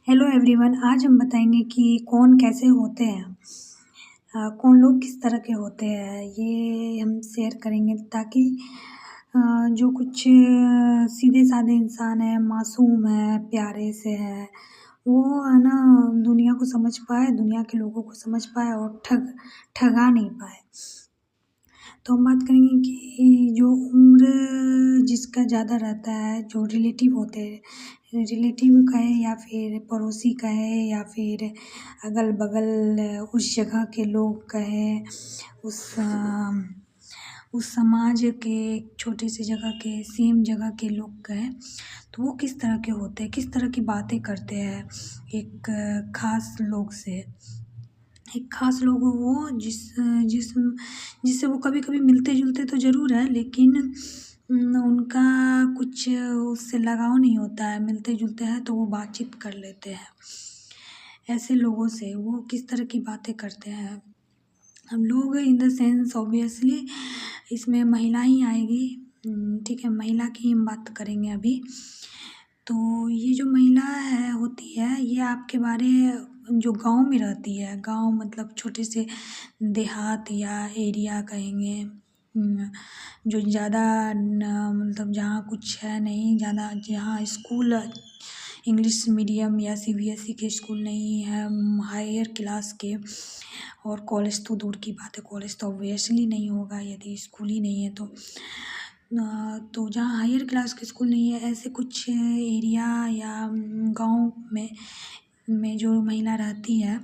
Hello everyone, आज हम बताएंगे कि कौन कैसे होते हैं। कौन लोग किस तरह के होते हैं, ये हम शेयर करेंगे ताकि जो कुछ सीधे साधे इंसान है, मासूम है, प्यारे से है, वो है ना दुनिया को समझ पाए, दुनिया के लोगों को समझ पाए और ठगा नहीं पाए। तो हम बात करेंगे कि जो उम्र जिसका ज़्यादा रहता है, जो रिलेटिव होते हैं, रिलेटिव कहे या फिर पड़ोसी कहे या फिर अगल बगल उस जगह के लोग कहे, उस समाज के छोटे से जगह के सेम जगह के लोग कहें, तो वो किस तरह के होते हैं, किस तरह की बातें करते हैं एक खास लोग से। एक खास लोग वो जिससे वो कभी कभी मिलते जुलते तो ज़रूर है, लेकिन उनका कुछ उससे लगाव नहीं होता है। मिलते जुलते हैं तो वो बातचीत कर लेते हैं। ऐसे लोगों से वो किस तरह की बातें करते हैं। हम लोग इन द सेंस ऑब्वियसली इसमें महिला ही आएगी। ठीक है, महिला की हम बात करेंगे अभी। तो ये जो महिला है होती है, ये आपके बारे जो गांव में रहती है, गांव मतलब छोटे से देहात या एरिया कहेंगे, जो ज़्यादा मतलब जहाँ कुछ है नहीं ज़्यादा, जहाँ स्कूल इंग्लिश मीडियम या सीबीएसई के स्कूल नहीं है, हायर क्लास के, और कॉलेज तो दूर की बात है, कॉलेज तो ऑब्वियसली नहीं होगा यदि स्कूल ही नहीं है तो जहाँ हायर क्लास के स्कूल नहीं है, ऐसे कुछ एरिया या गांव में जो महिला रहती है,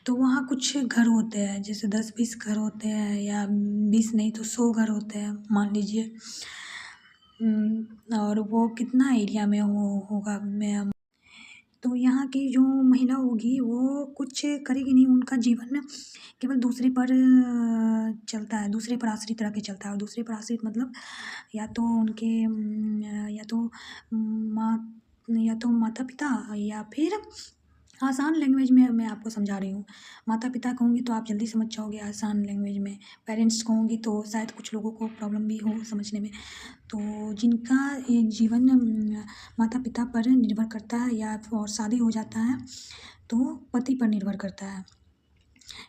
तो वहाँ कुछ घर होते हैं, जैसे 10-20 घर होते हैं, या 20 नहीं तो 100 घर होते हैं मान लीजिए। और वो कितना एरिया में होगा मैं। तो यहाँ की जो महिला होगी वो कुछ करेगी नहीं, उनका जीवन केवल दूसरे पर चलता है, दूसरे पर आश्रित रह के चलता है। और दूसरे पर आश्रित मतलब या तो उनके या तो माँ या तो माता पिता, या फिर आसान लैंग्वेज में मैं आपको समझा रही हूँ। माता पिता कहूँगी तो आप जल्दी समझ जाओगे आसान लैंग्वेज में, पेरेंट्स कहूँगी तो शायद कुछ लोगों को प्रॉब्लम भी हो समझने में। तो जिनका ये जीवन माता पिता पर निर्भर करता है या और शादी हो जाता है तो पति पर निर्भर करता है।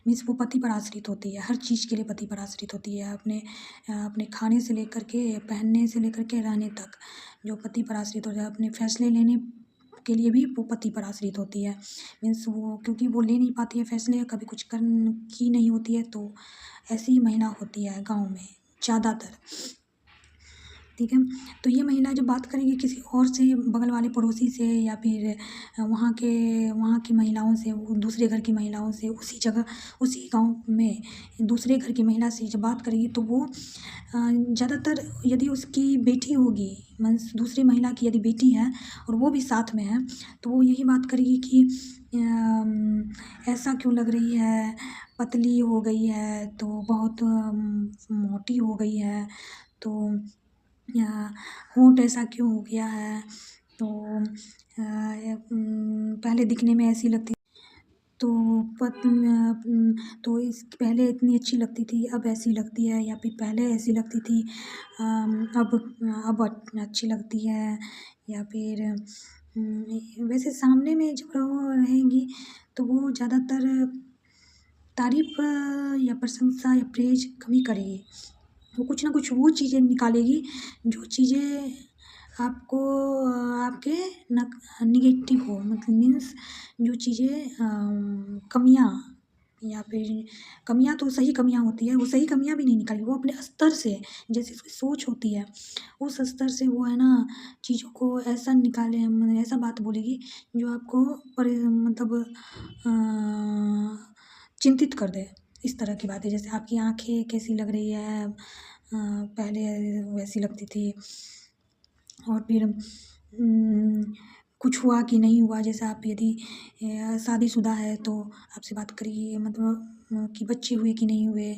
मीन्स वो पति पर आश्रित होती है, हर चीज़ के लिए पति पर आश्रित होती है, अपने खाने से लेकर के, पहनने से लेकर के, रहने तक जो पति पर आश्रित हो जाए। अपने फैसले लेने के लिए भी वो पति पर आश्रित होती है। मीन्स वो क्योंकि वो ले नहीं पाती है फैसले, कभी कुछ कर की नहीं होती है, तो ऐसी ही महिला होती है गाँव में ज़्यादातर। ठीक है, तो ये महिला जब बात करेगी किसी और से, बगल वाले पड़ोसी से, या फिर वहाँ की महिलाओं से, दूसरे घर की महिलाओं से, उसी जगह उसी गांव में दूसरे घर की महिला से जब बात करेगी, तो वो ज़्यादातर यदि उसकी बेटी होगी, मीन्स दूसरी महिला की यदि बेटी है और वो भी साथ में है, तो वो यही बात करेगी कि ऐसा क्यों लग रही है, पतली हो गई है, तो बहुत मोटी हो गई है, तो या होंठ ऐसा क्यों हो गया है, तो पहले दिखने में ऐसी लगती, तो तो इस पहले इतनी अच्छी लगती थी अब ऐसी लगती है, या फिर पहले ऐसी लगती थी अब अच्छी लगती है, या फिर वैसे सामने में जब वो रहेंगी तो वो ज़्यादातर तारीफ या प्रशंसा या प्रेज कम ही करेगी। वो कुछ ना कुछ वो चीज़ें निकालेगी जो चीज़ें आपको आपके निगेटिव हो, मतलब मीन्स जो चीज़ें कमियाँ, या फिर कमियाँ तो सही कमियाँ होती है, वो सही कमियाँ भी नहीं निकालेगी, वो अपने स्तर से, जैसे उसकी सोच होती है उस स्तर से वो है ना चीज़ों को ऐसा निकाले, मतलब ऐसा बात बोलेगी जो आपको मतलब चिंतित कर दे। इस तरह की बातें, जैसे आपकी आँखें कैसी लग रही है, पहले वैसी लगती थी, और फिर कुछ हुआ कि नहीं हुआ, जैसे आप यदि शादीशुदा है तो आपसे बात करेगी मतलब कि बच्चे हुए कि नहीं हुए,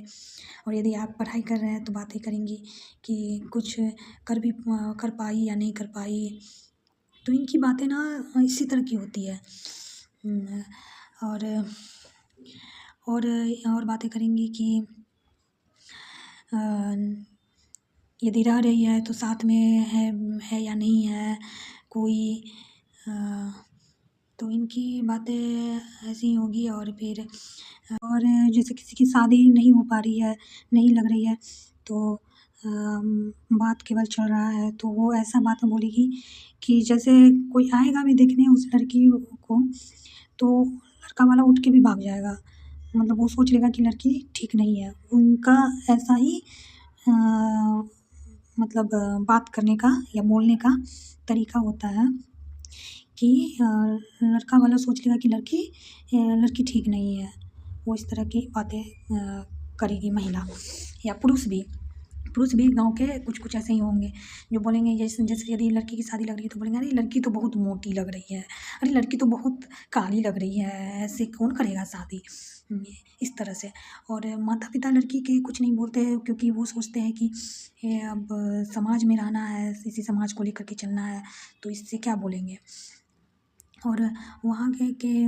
और यदि आप पढ़ाई कर रहे हैं तो बातें करेंगी कि कुछ कर पाई या नहीं कर पाई। तो इनकी बातें ना इसी तरह की होती है। और और और बातें करेंगी कि यदि रह रही है तो साथ में है या नहीं है कोई, तो इनकी बातें ऐसी होगी। और फिर और जैसे किसी की शादी नहीं हो पा रही है, नहीं लग रही है, तो बात केवल चल रहा है, तो वो ऐसा बात बोलेगी कि जैसे कोई आएगा भी देखने उस लड़की को, तो लड़का वाला उठ के भी भाग जाएगा। मतलब वो सोच लेगा कि लड़की ठीक नहीं है। उनका ऐसा ही मतलब बात करने का या बोलने का तरीका होता है कि लड़का वाला सोच लेगा कि लड़की ठीक नहीं है। वो इस तरह की बातें करेगी महिला या पुरुष भी गाँव के कुछ ऐसे ही होंगे जो बोलेंगे, जैसे जैसे यदि लड़की की शादी लग रही है तो बोलेंगे अरे लड़की तो बहुत मोटी लग रही है, अरे लड़की तो बहुत काली लग रही है, ऐसे कौन करेगा शादी, इस तरह से। और माता पिता लड़की के कुछ नहीं बोलते हैं, क्योंकि वो सोचते हैं कि ये अब समाज में रहना है, इसी समाज को लेकर के चलना है, तो इससे क्या बोलेंगे। और वहाँ के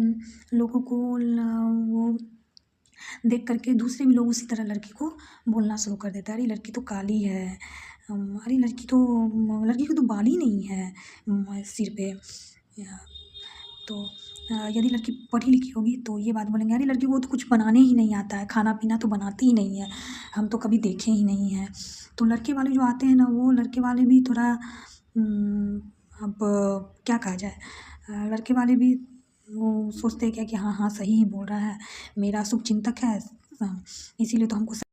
लोगों को वो देख करके दूसरे भी लोग उसी तरह लड़की को बोलना शुरू कर देता है, अरे लड़की तो काली है, अरे लड़की को तो बाल ही नहीं है सिर पे। तो यदि लड़की पढ़ी लिखी होगी तो ये बात बोलेंगे, अरे लड़की को तो कुछ बनाने ही नहीं आता है, खाना पीना तो बनाती ही नहीं है, हम तो कभी देखे ही नहीं हैं। तो लड़के वाले जो आते हैं ना, वो लड़के वाले भी थोड़ा अब क्या कहा जाए, लड़के वाले भी वो सोचते हैं क्या कि हाँ हाँ सही ही बोल रहा है, मेरा शुभचिंतक है, इसीलिए तो हमको